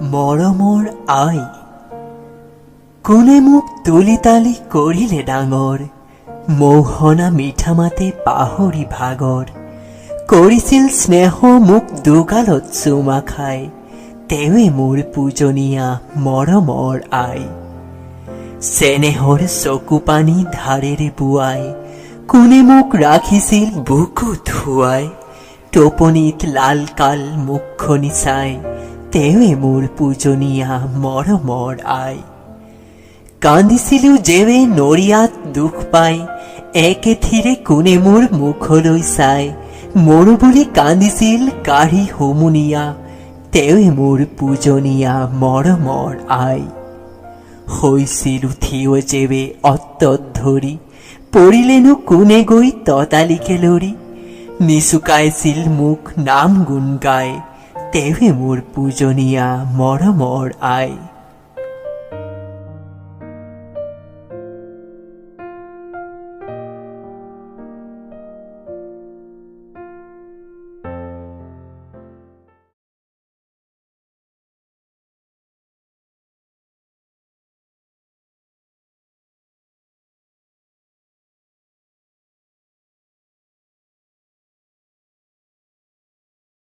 মৰমৰ আই। কোনে মোক তুলি তালি কৰিলে ডাঙৰ, মৌহনা মিঠা মাতে পাহৰি ভাগৰ। কৰিছিল স্নেহ মোক দুগালত চুমা খাই, তেৱে মোৰ পূজনীয়া মৰমৰ আই। চেনেহৰ চকু পানী ধাৰেৰে বোৱাই, কোনে মোক ৰাখিছিল বুকু ধুৱাই। টোপনিত লাল কাল মুখখনি চাই, তেৱে মোৰ পূজনীয়া মৰমৰ আই। কান্দিছিলো যেৱে নৰিয়াত দুখ পাই, একে থিৰে কোনে মোৰ মুখলৈ চাই। মৰো বুলি কান্দিছিল কাঢ়ি হুমুনিয়া, তেৱে মোৰ পূজনীয়া মৰমৰ আই। হৈছিলো থিয় যেৱে অত্তত ধৰি, পৰিলেনো কোনে গৈ ততালিকে লৰি। নিচুকাইছিল মোক নাম গুণ গাই, তেৱে মোৰ পূজনীয়া মৰমৰ আই।